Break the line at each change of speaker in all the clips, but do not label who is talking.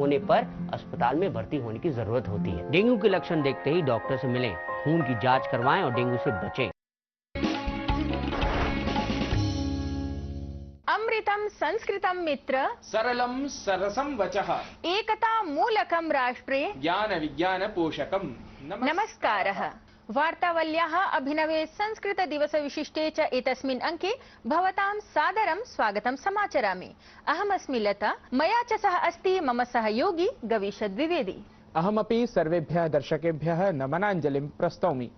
होने पर अस्पताल में भर्ती होने की जरूरत होती है। डेंगू के लक्षण देखते ही डॉक्टर से मिलें, खून की जांच करवाएं और डेंगू से बचें।
अमृतम संस्कृतम मित्र
सरलम सरसम वचः
एकता मूलकम राष्ट्रे
ज्ञान विज्ञान पोषकम।
नमस्कारः। वार्तावल्याः अभिनवे संस्कृत दिवस विशिष्टे च एतस्मिन् अंके भवतां सादरं स्वागतं समाचरामि। अहमस्मि लता, मया च सह अस्ति मम सहयोगी गवीश द्विवेदी।
अहमपि सर्वेभ्यः दर्शकेभ्यः नमनाञ्जलिं प्रस्तौमि।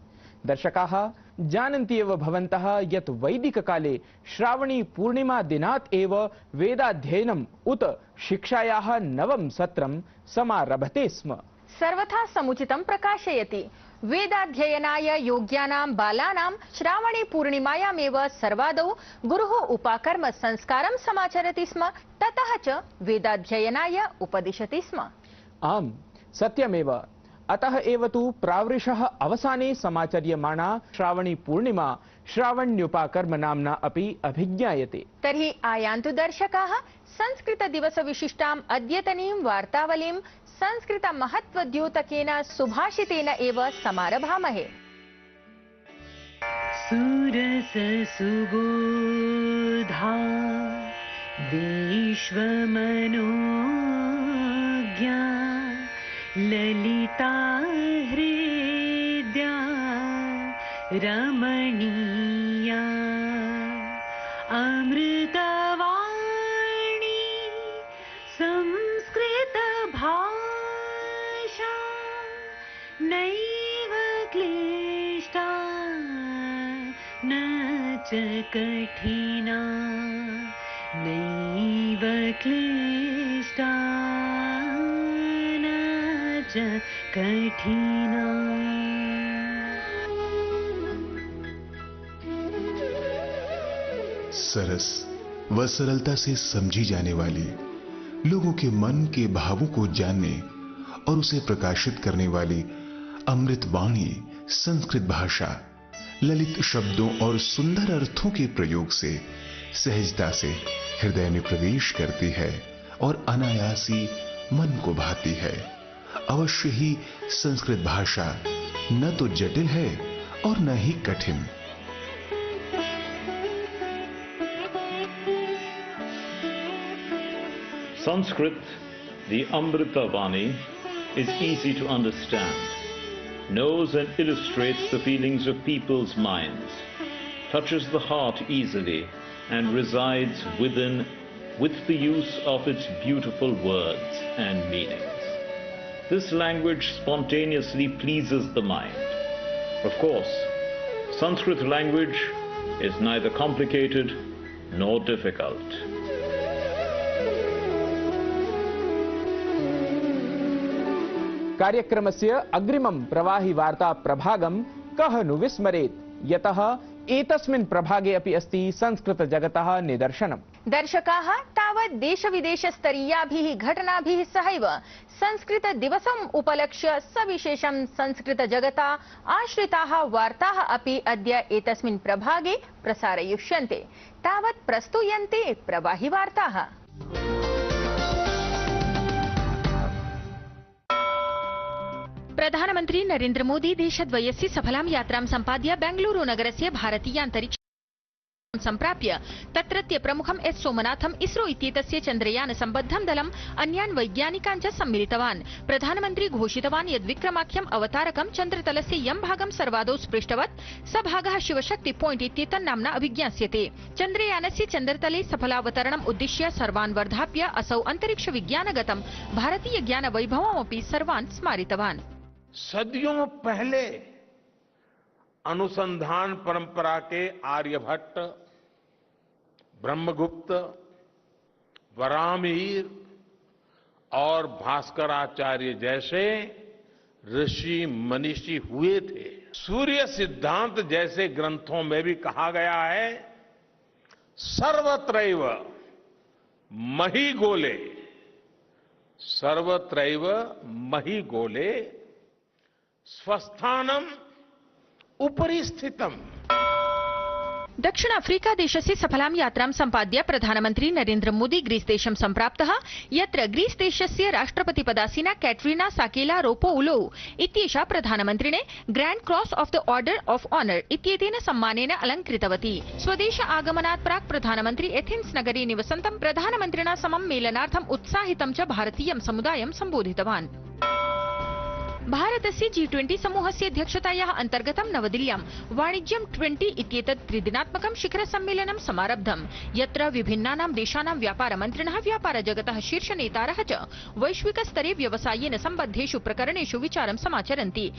दर्शकाः जानन्ति एव भवन्तः यत् वैदिककाले श्रावणी पूर्णिमा दिनात् एव वेदाध्ययनम् उत शिक्षायाः नवम सत्रं समारभते स्म।
सर्वथा समुचितं प्रकाशयति। वेदाध्ययनाय योग्यानां बालानां श्रावणी पूर्णिमायामेव सर्वादौ गुरुः उपाकर्म संस्कारं समाचरति स्म, ततः च वेदाध्ययनाय उपदिशति स्म।
आम्, सत्यमेव। अतः एव तु प्रावृषः अवसाने समाचर्यमाणा श्रावणी पूर्णिमा श्रावण्युपाकर्म नाम्ना अपि अभिज्ञायते।
तर्हि आयान्तु दर्शकाः संस्कृत दिवस विशिष्टाम् अद्यतनीं वार्तावलीं संस्कृत महत्वद्योतकेन सुभाषितेन एव समारभामहे।
सुरस सुबोधा विश्वमनोज्ञा ललिता हृद्या रमणीया अमृतवाणी संस्कृत भाषा नैव क्लिष्टा न च कठिना नैव क्लिष्टा न च कठिना।
सरस व सरलता से समझी जाने वाली, लोगों के मन के भावों को जानने और उसे प्रकाशित करने वाली अमृत वाणी संस्कृत भाषा ललित शब्दों और सुंदर अर्थों के प्रयोग से सहजता से हृदय में प्रवेश करती है और अनायासी मन को भाती है। अवश्य ही संस्कृत भाषा न तो जटिल है और न ही कठिन।
Sanskrit, the Amrita Vani, is easy to understand, knows and illustrates the feelings of people's minds, touches the heart easily, and resides within with the use of its beautiful words and meanings. This language spontaneously pleases the mind. Of course, Sanskrit language is neither complicated nor difficult.
कार्यक्रमस्य अग्रिमं प्रवाहि वार्ता प्रभागं कः नु विस्मरेत्, यतः एतस्मिन् प्रभागे अपि अस्ति संस्कृत जगतः निदर्शनम्।
दर्शकाः तावत् देश-विदेशस्तरीयाभिः घटनाभिः सहैव संस्कृत दिवसम् उपलक्ष्य सविशेषं संस्कृत जगता आश्रिताः वार्ताः अपि अद्य एतस्मिन् प्रभागे प्रसारयिष्यन्ते। तावत् प्रस्तूयन्ते प्रवाहि वार्ताः। प्रधानमन्त्री नरेन्द्र मोदी देशद्वयस्य सफलां यात्रां सम्पाद्य बेंगलुरु नगरस्य भारतीयान्तरिक्ष सम्प्राप्य तत्रत्य प्रमुखम् एस् सोमनाथम् इसरो इत्येतस्य चन्द्रयान सम्बद्धं दलम् अन्यान् वैज्ञानिकान् च सम्मिलितवान्। प्रधानमन्त्री घोषितवान् यत् विक्रमाख्यम् अवतारकं चन्द्रतलस्य यं भागं सर्वादौ स्पृष्टवत् स भागः शिवशक्ति पॉइंट इत्येतन्नाम्ना अभिज्ञास्यते। चन्द्रयानस्य चन्द्रतले सफलावतरणम् उद्दिश्य सर्वान् वर्धाप्य असौ अन्तरिक्ष विज्ञानगतं भारतीय ज्ञान वैभवमपि सर्वान् स्मारितवान्।
सदियों पहले अनुसंधान परंपरा के आर्यभट्ट, ब्रह्मगुप्त, वराहमिहिर और भास्कराचार्य जैसे ऋषि मनीषी हुए थे। सूर्य सिद्धांत जैसे ग्रंथों में भी कहा गया है, सर्वत्रैव महिगोले, सर्वत्रैव महिगोले स्वस्थानम उपरि स्थितम।
दक्षिण अफ्रीका देशस्य सफलां यात्रां सम्पाद्य प्रधानमन्त्री नरेन्द्र मोदी ग्रीस देशं सम्प्राप्तः, यत्र ग्रीस देशस्य राष्ट्रपतिपदासीना कैटरीना साकेलारोपोउलो इत्येषा प्रधानमन्त्रिणे grand cross of the order of honour इत्येतेन सम्मानेन अलङ्कृतवती। स्वदेश आगमनात् प्राक् प्रधानमन्त्री एथेन्स नगरे निवसन्तं प्रधानमन्त्रिणा समं मेलनार्थम् उत्साहितं च भारतीयं समुदायं सम्बोधितवान्। भारतस्य G20 समूहस्य अध्यक्षतायाः अन्तर्गतं नवदिल्ल्यां वाणिज्यं 20 इत्येतत् त्रिदिनात्मकं शिखरसम्मेलनं समारब्धम्, यत्र विभिन्नानां देशानां व्यापारमन्त्रिणः, व्यापारजगतः शीर्षनेतारः च वैश्विकस्तरे व्यवसायेन सम्बद्धेषु प्रकरणेषु विचारं समाचरन्ति।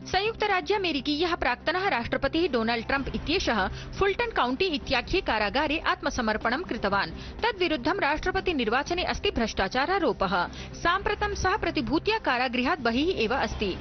संयुक्त राज्य अमेरिकीयः प्राक्तनः राष्ट्रपतिः डोनाल्ड ट्रम्प इत्येषः फुल्टन काउंटी इत्याख्ये कारागारे आत्मसमर्पणं कृतवान्। तद्विरुद्धं राष्ट्रपति निर्वाचने अस्ति भ्रष्टाचारारोपः। साम्प्रतं सः प्रतिभूत्या कारागृहात् बहिः एव अस्ति।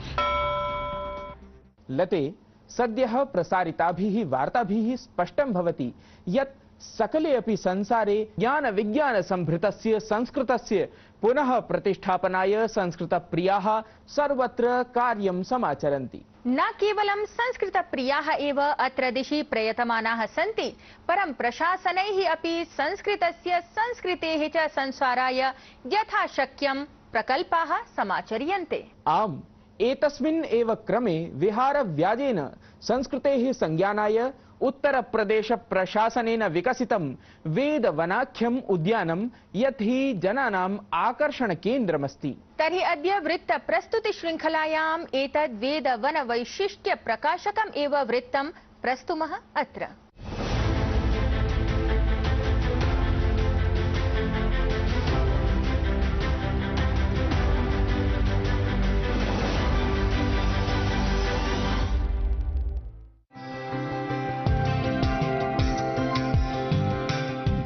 लते सद्यः प्रसारिताभिः वार्ताभिः स्पष्टं भवति यत् सकले अपि संसारे ज्ञान विज्ञान संभृतस्य संस्कृतस्य पुनः प्रतिष्ठापनाय संस्कृतप्रियाः सर्वत्र कार्यं समाचरन्ति।
न केवलं संस्कृतप्रियाः एव अत्र दिशि प्रयतमानाः सन्ति, परं प्रशासनैः अपि संस्कृतस्य संस्कृतेः च संसाराय यथाशक्यं प्रकल्पाः समाचर्यन्ते।
आम्, एतस्मिन् एव क्रमे विहारव्याजेन संस्कृतेः संज्ञानाय उत्तर प्रदेश प्रशासनेन विकसितं वेदवनाख्यम् उद्यानं यत् हि जनानाम् आकर्षण केन्द्रमस्ति।
तर्हि अद्य वृत्त प्रस्तुति श्रृंखलायाम् एतद् वेदवन वैशिष्ट्य प्रकाशकम् एव वृत्तं प्रस्तुमः अत्र।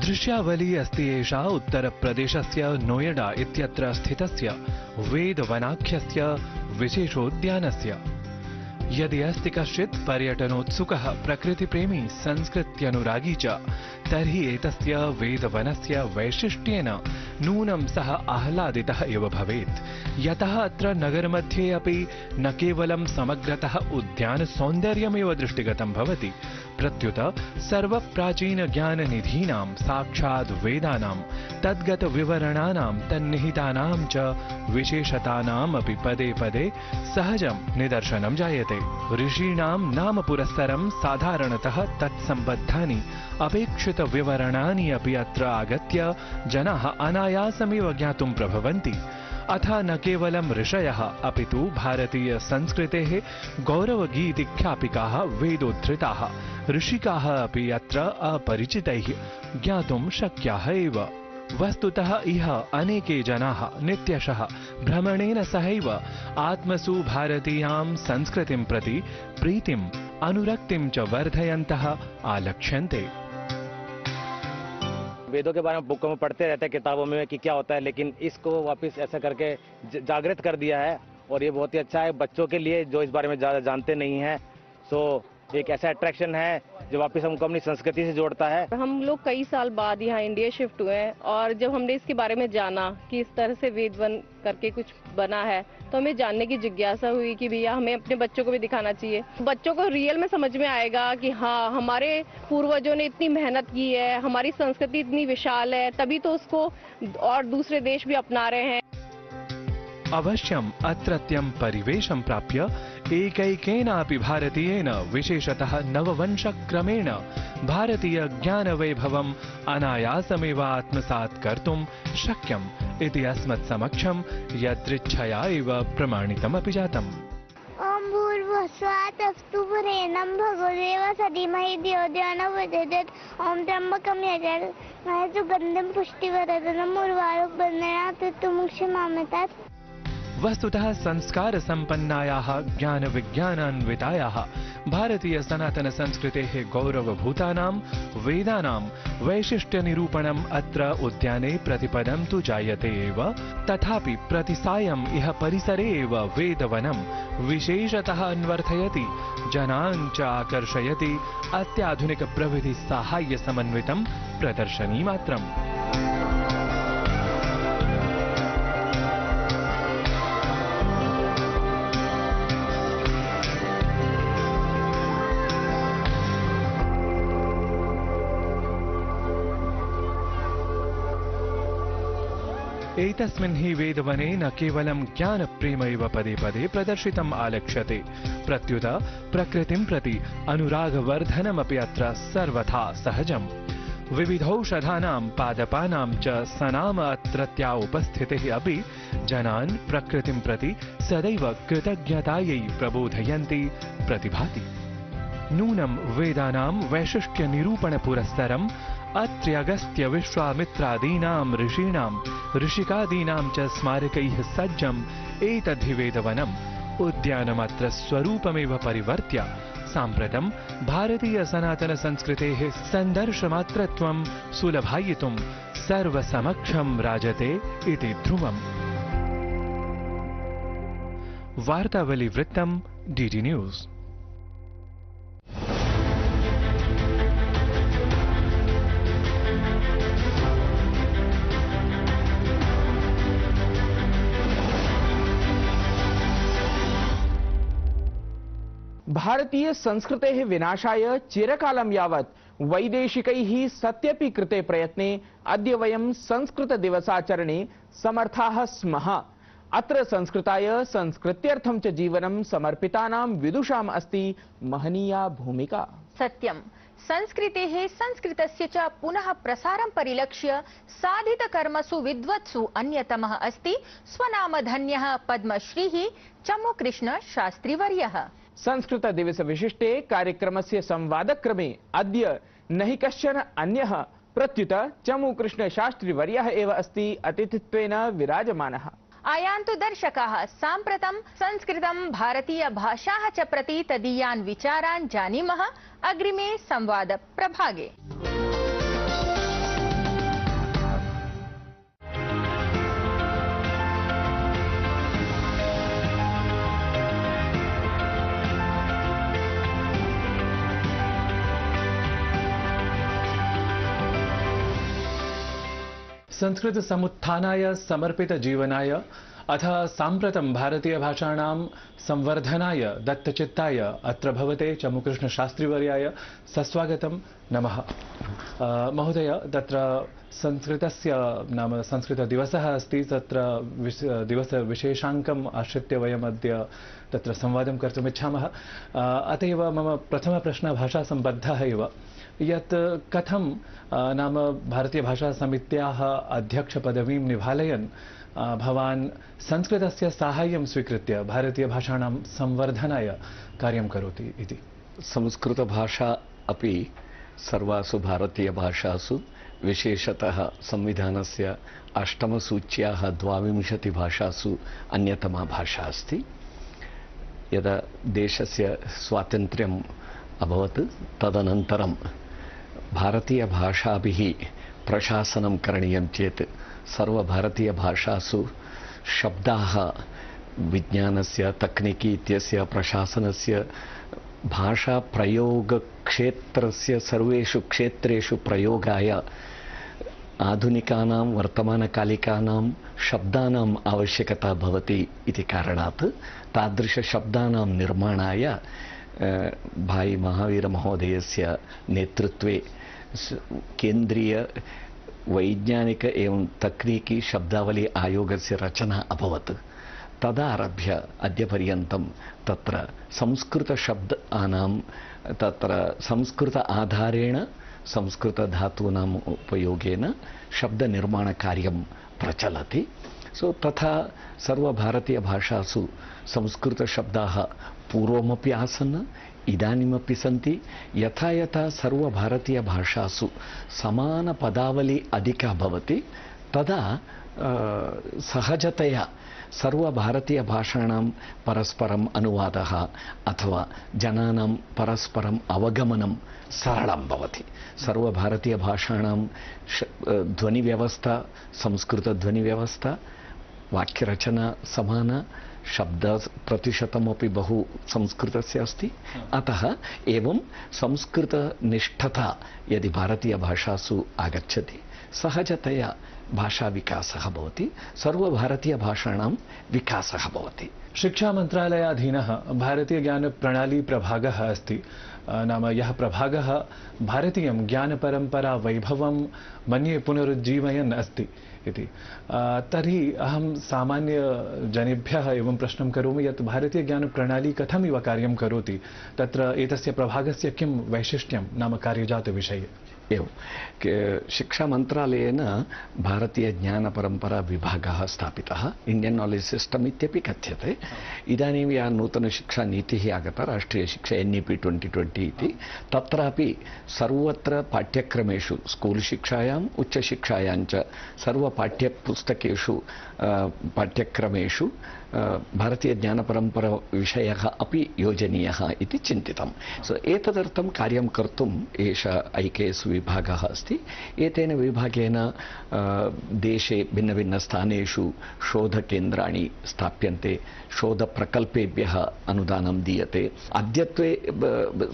दृश्यावली अस्ति एषा उत्तरप्रदेशस्य नोएडा इत्यत्र स्थितस्य वेदवनाख्यस्य विशेषोद्यानस्य। यदि अस्ति कश्चित् पर्यटनोत्सुकः प्रकृतिप्रेमी संस्कृत्यनुरागी च तर्हि एतस्य वेदवनस्य वैशिष्ट्येन नूनं सः आह्लादितः एव भवेत्, यतः अत्र नगरमध्ये अपि न केवलं समग्रतः उद्यानसौन्दर्यमेव दृष्टिगतं भवति, प्रत्युत सर्वप्राचीनज्ञाननिधीनां साक्षात् वेदानां तद्गतविवरणानां तन्निहितानां च विशेषतानाम् अपि पदे पदे सहजं निदर्शनं जायते। ऋषीणां नाम पुरस्सरं साधारणतः तत्सम्बद्धानि अपेक्षितविवरणानि अपि अत्र आगत्य जनाः अनायासमेव ज्ञातुं प्रभवन्ति। अथ न केवलं ऋषयः अपितु भारतीयसंस्कृतेः गौरवगीतिख्यापिकाः वेदोद्धृताः ऋषिकाः अपि अत्र अपरिचितैः ज्ञातुं शक्याः एव। वस्तुतः इह अनेके जनाः नित्यशः भ्रमणेन सहैव आत्मसु भारतीयां संस्कृतिं प्रति प्रीतिम् अनुरक्तिं च वर्धयन्तः आलक्ष्यन्ते।
वेदों के बारे में बुकों में पढ़ते रहते हैं किताबों में कि क्या होता है, लेकिन इसको वापस ऐसा करके जागृत कर दिया है और ये बहुत ही अच्छा है बच्चों के लिए जो इस बारे में ज़्यादा जानते नहीं हैं। सो एक ऐसा अट्रैक्शन है जो वापस हमको अपनी संस्कृति से जोड़ता है।
हम लोग कई साल बाद यहाँ इंडिया शिफ्ट हुए हैं और जब हमने इसके बारे में जाना कि इस तरह से वेदवन करके कुछ बना है तो हमें जानने की जिज्ञासा हुई कि भैया हमें अपने बच्चों को भी दिखाना चाहिए। बच्चों को रियल में समझ में आएगा कि हाँ, हमारे पूर्वजों ने इतनी मेहनत की है, हमारी संस्कृति इतनी विशाल है, तभी तो उसको और दूसरे देश भी अपना रहे हैं।
अवश्यम् अत्रत्यं परिवेशं प्राप्य एकैकेनापि भारतीयेन विशेषतः नववंशक्रमेण भारतीय ज्ञानवैभवम् अनायासमेव आत्मसात् कर्तुं शक्यम् इति अस्मत्समक्षं यदृच्छया एव प्रमाणितमपि जातम्।
ओम भूर्भुवस्वात् अस्तु वरेण्यं भर्गोदेव धीमहि धियो यो नः प्रचोदयात्। ओम त्र्यंबकं यजामहे सुगन्धिं पुष्टिवर्धनम् उर्वारुकं बन्धनात् मृत्युमुक्षीयमामृतात्।
वस्तुतः संस्कार संपन्नायाः ज्ञान विज्ञानान्वितायाः भारतीय सनातन संस्कृतेः गौरवभूतानां वेदानां वैशिष्ट्य निरूपणम् अत्र उद्याने प्रतिपदं तु जायते एव, तथापि प्रतिसायम् इह परिसरे एव वेदवनं विशेषतः अन्वर्थयति, जनान् च आकर्षयति अत्याधुनिक प्रविधि साहाय्य समन्वितं प्रदर्शनी मात्रम्। एतस्मिन् हि वेदवने न केवलं ज्ञानप्रेमैव पदे पदे प्रदर्शितम् आलक्ष्यते प्रत्युत प्रकृतिं प्रति अनुरागवर्धनमपि अत्र सर्वथा सहजम् विविधौषधानां पादपानां च सनाम अत्रत्या उपस्थितिः अपि जनान् प्रकृतिं प्रति सदैव कृतज्ञतायै प्रबोधयन्ति प्रतिभाति नूनं वेदानां वैशिष्ट्यनिरूपणपुरस्सरम् अत्र्यगस्त्य विश्वामित्रादीनां ऋषीणां ऋषिकादीनां च स्मारकैः सज्जम् एतद्धि वेदवनम् उद्यानमत्र स्वरूपमेव परिवर्त्य साम्प्रतं भारतीय सनातन संस्कृतेः सन्दर्शमात्रत्वं सुलभायितुं सर्वसमक्षं राजते इति ध्रुवम्। वार्तावलीवृत्तं डीडी न्यूज़।
भारतीय संस्कृतेः विनाशाय चिरकालं यावत् वैदेशिकैः सत्यपि कृते प्रयत्ने अद्य वयं संस्कृतदिवसाचरणे समर्थाः स्मः। अत्र संस्कृताय संस्कृत्यर्थं च जीवनं समर्पितानां विदुषाम् अस्ति महनीया भूमिका।
सत्यं संस्कृतेः संस्कृतस्य च पुनः प्रसारं परिलक्ष्य साधितकर्मसु विद्वत्सु अन्यतमः अस्ति स्वनामधन्यः पद्मश्रीः चमुकृष्ण शास्त्रीवर्यः।
संस्कृत दिवस विशिष्टे कार्यक्रमस्य संवादक्रमे अद्य न हि कश्चन अन्यः प्रत्युत चमुकृष्ण शास्त्रीवर्यः एव अस्ति अतिथित्वेन विराजमानः।
आयान्तु दर्शकाः साम्प्रतं संस्कृतं भारतीय भाषाः च प्रति तदीयान् विचारान् जानीमः अग्रिमे संवाद प्रभागे।
संस्कृत समुत्थानाय समर्पित जीवनाय अथ साम्प्रतं भारतीय भाषाणां संवर्धनाय दत्तचित्ताय अत्र भवते चमुकृष्ण शास्त्रीवर्याय सस्वागतं नमः। महोदय तत्र संस्कृतस्य नाम संस्कृतदिवसः अस्ति तत्र दिवसविशेषाङ्कम् आश्रित्य वयम् अद्य तत्र संवादं कर्तुम् इच्छामः। अत एव मम प्रथमप्रश्नः भाषासम्बद्धः एव यत् कथं नाम भारतीयभाषासमित्याः अध्यक्षपदवीं निभालयन् भवान् संस्कृतस्य साहाय्यं स्वीकृत्य भारतीयभाषाणां संवर्धनाय कार्यं करोति इति।
संस्कृतभाषा अपि सर्वासु भारतीयभाषासु विशेषतः संविधानस्य अष्टमसूच्याः 22 भाषासु अन्यतमा भाषा अस्ति। यदा देशस्य स्वातन्त्र्यम् अभवत् तदनन्तरं भारतीयभाषाभिः प्रशासनं करणीयं चेत् सर्वभारतीयभाषासु शब्दाः विज्ञानस्य तकनीकी इत्यस्य प्रशासनस्य भाषाप्रयोगक्षेत्रस्य सर्वेषु क्षेत्रेषु प्रयोगाय आधुनिकानां वर्तमानकालिकानां शब्दानाम् आवश्यकता भवति इति कारणात् तादृशशब्दानां निर्माणाय भाई महावीर महोदयस्य नेतृत्वे केंद्रीय वैज्ञानिक एवं तकनीकी शब्दावली आयोगस्य रचना अभवत्। तदारभ्य अद्यपर्यन्तं तत्र संस्कृत शब्दानां तत्र संस्कृत आधारेण संस्कृत धातूनाम् उपयोगेन शब्दनिर्माणकार्यं प्रचलति। सो तथा सर्वभारतीयभाषासु संस्कृतशब्दाः पूर्वमपि आसन् इदानीमपि सन्ति। यथा यथा सर्वभारतीयभाषासु समानपदावली अधिका भवति तदा सहजतया सर्वभारतीयभाषाणां परस्परम् अनुवादः अथवा जनानां परस्परम् अवगमनं सरलं भवति। सर्वभारतीयभाषाणां ध्वनिव्यवस्था संस्कृतध्वनिव्यवस्था वाक्यरचना समाना शब्दप्रतिशतमपि बहु संस्कृतस्य अस्ति। अतः एवं संस्कृतनिष्ठता यदि भारतीयभाषासु आगच्छति सहजतया भाषाविकासः भवति, सर्वभारतीयभाषाणां विकासः भवति।
शिक्षा मंत्रालयाधीनः भारतीय ज्ञान प्रणाली प्रभागः अस्ति। नाम यः प्रभागः भारतीयं ज्ञानपरम्परा वैभवं मन्ये पुनरुज्जीवयन् अस्ति। इति। तर्हि अहं सामान्यजनेभ्यः एवं प्रश्नं करोमि यत् भारतीयज्ञानप्रणाली कथमिव कार्यं करोति, तत्र एतस्य प्रभागस्य किं वैशिष्ट्यं नाम कार्यजातविषये।
एवं शिक्षामन्त्रालयेन भारतीयज्ञानपरम्परा विभागः स्थापितः, इण्डियन् नालेज् सिस्टम् इत्यपि कथ्यते। इदानीं या नूतनशिक्षानीतिः आगता राष्ट्रियशिक्षा NEP 2020 इति, तत्रापि सर्वत्र पाठ्यक्रमेषु स्कूल् शिक्षायाम् उच्चशिक्षायां च सर्वपाठ्यपुस्तकेषु पाठ्यक्रमेषु भारतीयज्ञानपरम्परा विषयः अपि योजनीयः इति चिन्तितम्। सो एतदर्थं कार्यं कर्तुम् एषः IKS विभागः अस्ति। एतेन विभागेन देशे भिन्नभिन्नस्थानेषु शोधकेन्द्राणि स्थाप्यन्ते, शोधप्रकल्पेभ्यः अनुदानं दीयते। अद्यत्वे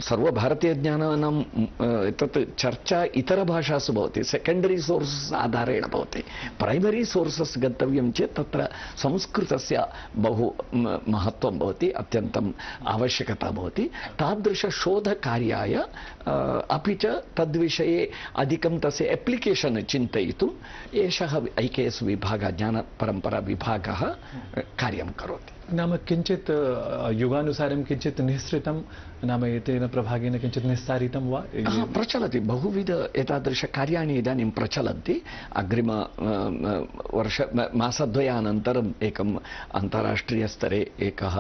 सर्वभारतीयज्ञानानां तत् चर्चा इतरभाषासु भवति, सेकेण्डरी सोर्सस् आधारेण भवति। प्रैमरी सोर्सस् गन्तव्यं चेत् तत्र संस्कृतस्य बहु महत्वं भवति, अत्यन्तम् आवश्यकता भवति। तादृशशोधकार्याय अपि च तद्विषये अधिकं तस्य एप्लिकेशन् चिन्तयितुम् एषः IKS विभागः, ज्ञानपरम्परा विभागः कार्यं करोति।
नाम किञ्चित् युगानुसारं किञ्चित् निःसृतं, नाम एतेन प्रभागेन किञ्चित् निस्सारितं वा?
प्रचलति, बहुविध एतादृशकार्याणि इदानीं प्रचलन्ति। अग्रिम वर्ष मासद्वयानन्तरम् एकम् अन्ताराष्ट्रियस्तरे एकः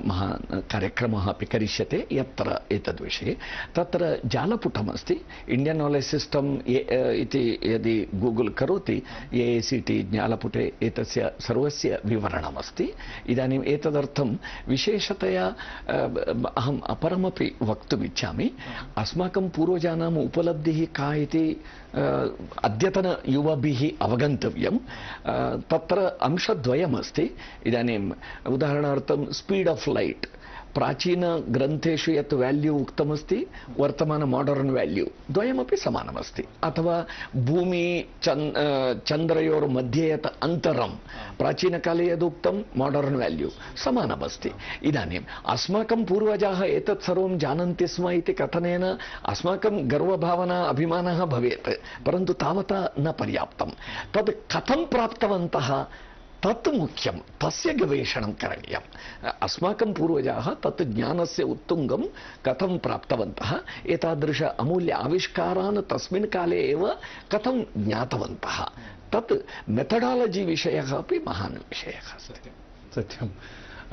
महान् कार्यक्रमः अपि करिष्यते, यत्र एतद्विषये तत्र जालपुटमस्ति इण्डियन् नालेज् सिस्टम् इति यदि गूगल् करोति AICT जालपुटे एतस्य सर्वस्य विवरणमस्ति। इदानीम् एतदर्थं विशेषतया अहम् अपरमपि वक्तुमिच्छामि। अस्माकं पूर्वजानाम् उपलब्धिः का इति अद्यतनयुवभिः अवगन्तव्यं। तत्र अंशद्वयमस्ति। इदानीम् उदाहरणार्थं स्पीड् आफ् लैट्, प्राचीनग्रन्थेषु यत् वाल्यू उक्तमस्ति वर्तमान मॉडर्न वाल्यू द्वयमपि समानमस्ति। अथवा भूमि चन्द्रयोर्मध्ये यत् अन्तरं प्राचीनकाले यदुक्तं मॉडर्न वाल्यू समानमस्ति। इदानीम् अस्माकं पूर्वजाः एतत् सर्वं जानन्ति स्म इति कथनेन अस्माकं गर्वभावना अभिमानः भवेत्, परन्तु तावता न पर्याप्तं। तद् कथं प्राप्तवन्तः तत् मुख्यं, तस्य गवेषणं करणीयम्। अस्माकं पूर्वजाः तत् ज्ञानस्य उत्तुङ्गं कथं प्राप्तवन्तः, एतादृश अमूल्य आविष्कारान् तस्मिन् काले एव कथं ज्ञातवन्तः, तत् मेथडालजि विषयः अपि महान् विषयः।
सत्यम्।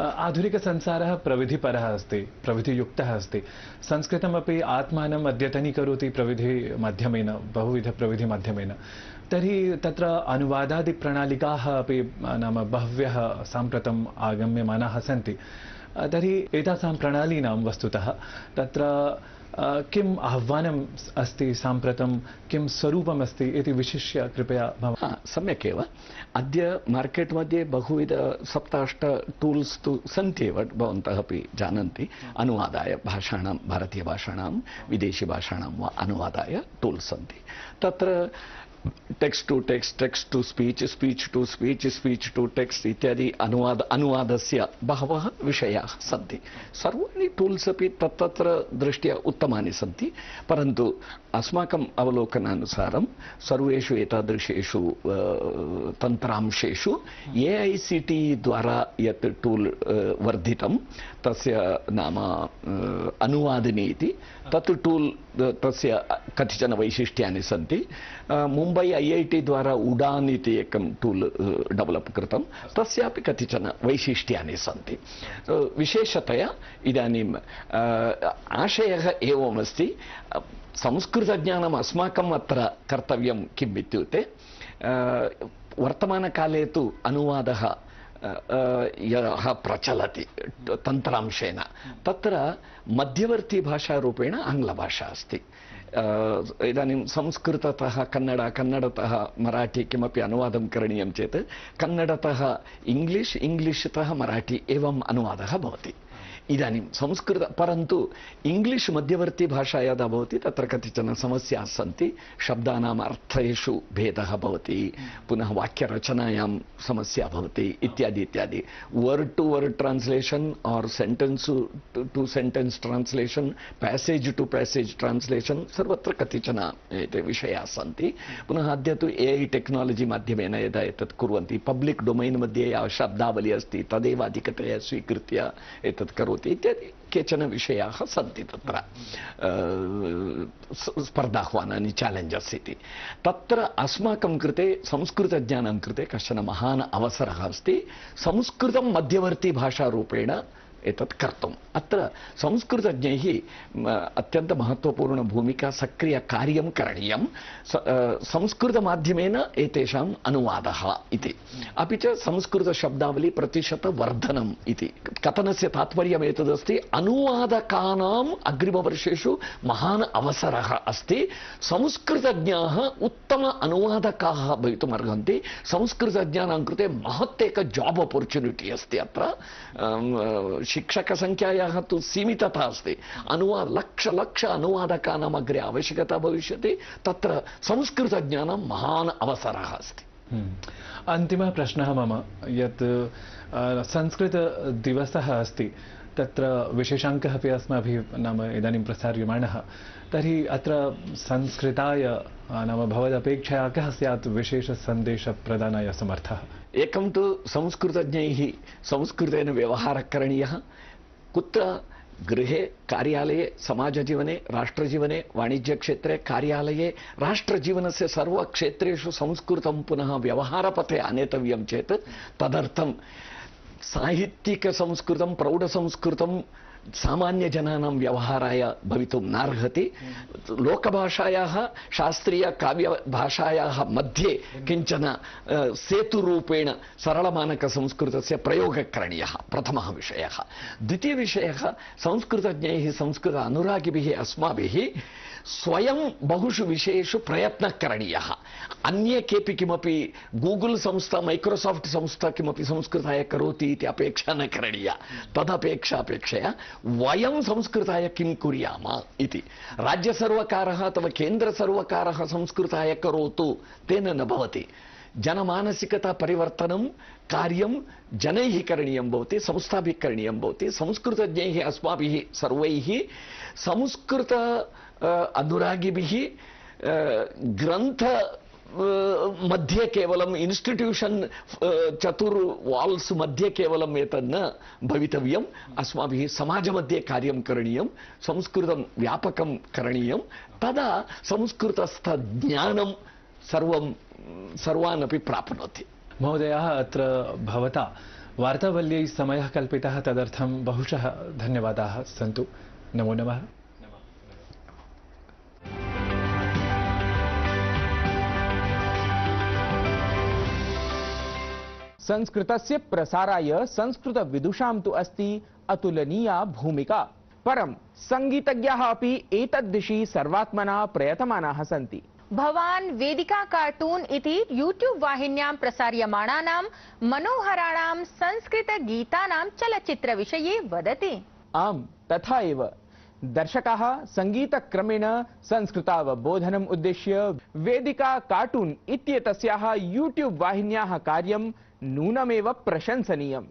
आधुनिकसंसारः प्रविधिपरः अस्ति, प्रविधियुक्तः अस्ति। संस्कृतमपि आत्मानम् अद्यतनीकरोति प्रविधिमाध्यमेन, बहुविधप्रविधिमाध्यमेन। तर्हि तत्र अनुवादादिप्रणालिकाः अपि नाम बह्व्यः साम्प्रतम् आगम्यमानाः सन्ति। तर्हि एतासां प्रणालीनां वस्तुतः तत्र किम् आह्वानम् अस्ति साम्प्रतं, किं स्वरूपमस्ति इति विशिष्य कृपया
सम्यक् एव। अद्य मार्केट् मध्ये बहुविध 7-8 टूल्स् तु सन्ति एव, भवन्तः अपि जानन्ति। अनुवादाय भाषाणां, भारतीयभाषाणां विदेशीभाषाणां वा अनुवादाय टूल्स् सन्ति। तत्र text to text, text to speech, speech to speech, speech to text इत्यादि अनुवादस्य बहवः विषयाः सन्ति। सर्वाणि टूल्स् अपि तत्र दृष्ट्या उत्तमानि सन्ति, परन्तु अस्माकम् अवलोकनानुसारं सर्वेषु एतादृशेषु तन्त्रांशेषु AICT द्वारा यत् टूल् वर्धितं तस्य नाम अनुवादिनी इति, तत् टूल् तस्य कतिचन वैशिष्ट्यानि सन्ति। मुम्बै IIT द्वारा उडान् इति एकं टूल् डेवलप् कृतं, तस्यापि कतिचन वैशिष्ट्यानि सन्ति। विशेषतया इदानीम् आशयः एवमस्ति, संस्कृतज्ञानम् अस्माकम् अत्र कर्तव्यं किम् इत्युक्ते, वर्तमानकाले तु अनुवादः यः प्रचलति तन्त्रांशेन, तत्र मध्यवर्तीभाषारूपेण आङ्ग्लभाषा अस्ति। इदानीं संस्कृततः कन्नड, कन्नडतः मराठी किमपि अनुवादं करणीयं चेत् कन्नडतः इंग्लिश्, इंग्लिश्तः मराठी एवम् अनुवादः भवति। इदानीं संस्कृत परन्तु इंग्लिश मध्यवर्ती भाषा यदा भवति तत्र कतिचन समस्याः सन्ति शब्दानाम् अर्थेषु भेदः भवति पुनः वाक्यरचनायां समस्या भवति इत्यादि इत्यादि वर्ड टू वर्ड ट्रांसलेशन और sentence to sentence translation passage to passage translation सर्वत्र कतिचन एते विषयाः सन्ति पुनः अद्य तु एआई टेक्नोलॉजी माध्यमेन यदा एतत् कुर्वन्ति पब्लिक डोमेन मध्ये या शब्दावली अस्ति तदेव अधिकतया स्वीकृत्य एतत् करोति इत्यादि केचन विषयाः सन्ति तत्र स्पर्धाह्वानानि चैलेंजस् इति तत्र अस्माकं कृते संस्कृतज्ञानां कृते कश्चन महान् अवसरः अस्ति संस्कृतं मध्यवर्ती भाषारूपेण एतत् कर्तुम् अत्र संस्कृतज्ञैः अत्यन्त महत्वपूर्ण भूमिका सक्रिय कार्यं करणीयं संस्कृतमाध्यमेन एतेषाम् अनुवादः इति अपि च संस्कृतशब्दावली प्रतिशतवर्धनम् इति कथनस्य तात्पर्यम् एतदस्ति अनुवादकानाम् अग्रिमवर्षेषु महान् अवसरः अस्ति संस्कृतज्ञाः उत्तम अनुवादकाः भवितुम् अर्हन्ति संस्कृतज्ञानां कृते महत् एक जॉब अपॉर्चुनिटी अस्ति अत्र शिक्षक संख्यायाः तु सीमितता अस्ति लक्ष अनुवादकानाम् अग्रे आवश्यकता भविष्यति तत्र संस्कृतज्ञानां महान् अवसरः अस्ति
अन्तिमः प्रश्नः मम यत् संस्कृतदिवसः अस्ति तत्र विशेषाङ्कः अपि अस्माभिः नाम इदानीं प्रसार्यमाणः तर्हि अत्र संस्कृताय नाम भवदपेक्षया कः स्यात् विशेषसन्देशप्रदानाय समर्थः
एकं तु संस्कृतज्ञैः संस्कृतेन व्यवहारः करणीयः कुत्र गृहे कार्यालये समाजजीवने राष्ट्रजीवने वाणिज्यक्षेत्रे कार्यालये राष्ट्रजीवनस्य सर्वक्षेत्रेषु संस्कृतं पुनः व्यवहारपथे आनेतव्यं चेत् तदर्थं साहित्यिकसंस्कृतं प्रौढसंस्कृतं सामान्यजनानां व्यवहाराय भवितुं नार्हति लोकभाषायाः शास्त्रीयकाव्यभाषायाः मध्ये किञ्चन सेतुरूपेण सरलमानकसंस्कृतस्य प्रयोगः करणीयः प्रथमः विषयः द्वितीयविषयः संस्कृतज्ञैः संस्कृत अनुरागिभिः अस्माभिः स्वयं बहुषु विषयेषु प्रयत्नः करणीयः अन्ये केपि किमपि गूगल संस्था माइक्रोसॉफ्ट संस्था किमपि संस्कृताय करोति इति अपेक्षा न करणीया तदपेक्षापेक्षया वयं संस्कृताय किं कुर्याम इति राज्यसर्वकारः अथवा केन्द्रसर्वकारः संस्कृताय करोतु तेन न भवति जनमानसिकता परिवर्तनं कार्यं जनैः करणीयं भवति संस्थाभिः करणीयं भवति संस्कृतज्ञैः अस्माभिः सर्वैः संस्कृत अनुरागिभिः ग्रन्थ मध्ये केवलम् इन्स्टिट्यूशन चतुर् वाल्स् मध्ये केवलम् एतत् न भवितव्यम् अस्माभिः समाजमध्ये कार्यं करणीयं संस्कृतं व्यापकं करणीयं तदा संस्कृतस्थ ज्ञानं सर्वान् अपि प्राप्नोति
महोदयः अत्र भवता वार्तावल्यै समयः कल्पितः तदर्थं बहुशः धन्यवादाः सन्तु नमो नमः
संस्कृतस्य प्रसाराय संस्कृत विदुषां तु अस्ति अतुलनीया भूमिका परं संगीतज्ञाः अपि एतद्दिशि सर्वात्मना प्रयतमानाः सन्ति
भवान् वेदिका कार्टून इति यूट्यूब वाहिन्यां प्रसार्यमाणानां मनोहराणां संस्कृत गीतानां चलच्चित्र विषये वदति
आम् तथा एव दर्शकाः संगीतक्रमेण संस्कृतावबोधनम् उद्दिश्य वेदिका कार्टून इत्येतस्याः यूट्यूब वाहिन्याः कार्यं नूनमेव प्रशंसनीयम्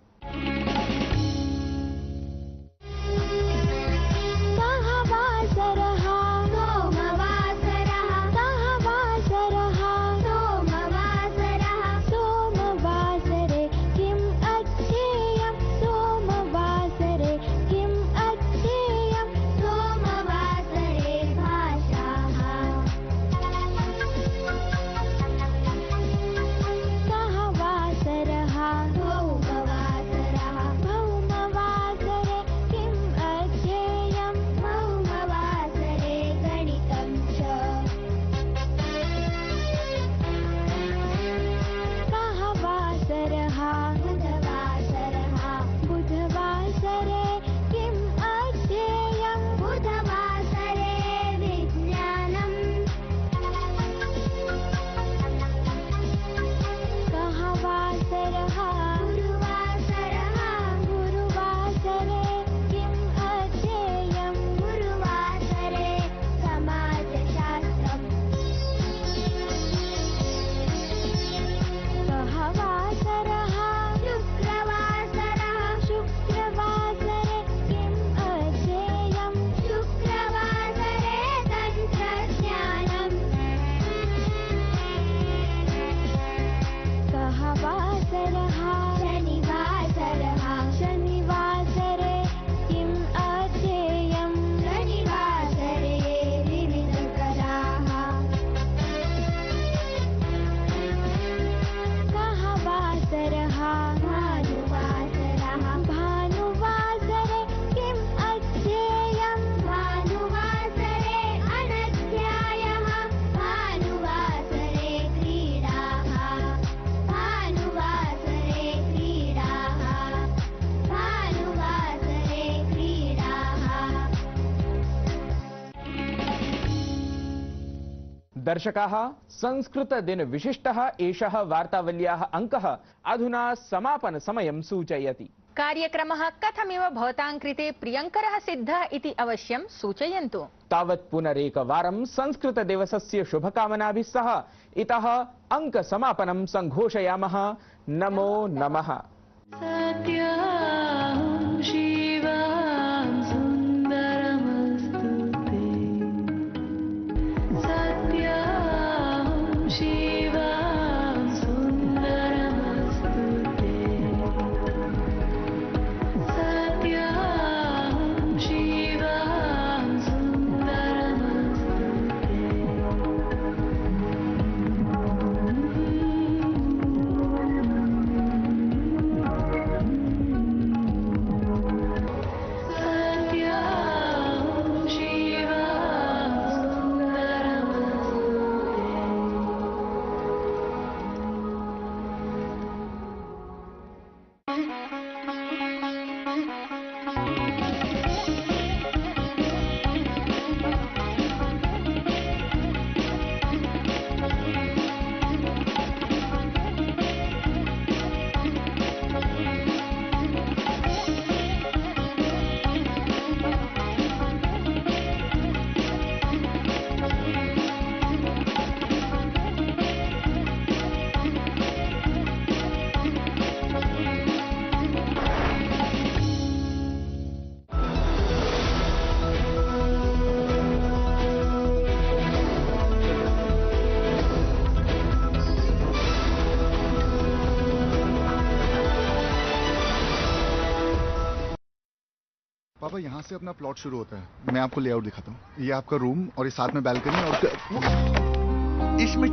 दर्शकाः, संस्कृतदिनविशिष्टः एषः वार्तावल्याः अङ्कः अधुना समापनसमयं सूचयति।
कार्यक्रमः कथमिव भवतां कृते प्रियङ्करः सिद्धः इति अवश्यं सूचयन्तु।
तावत् पुनरेकवारं संस्कृतदिवसस्य शुभकामनाभिः सह इतः अङ्कसमापनं सङ्घोषयामः। नमो नमः।
सत्यं शिवं सुन्दरमस्तु ते। सत्यं शिवं सुन्दरमस्तु ते। सत्यं शिवं सुन्दरमस्तु ते।
पापा यहाँ से अपना प्लॉट शुरू होता है। मैं आपको लेआउट दिखाता हूँ। ये आपका रूम और ये साथ में बैल्कनी और इसमें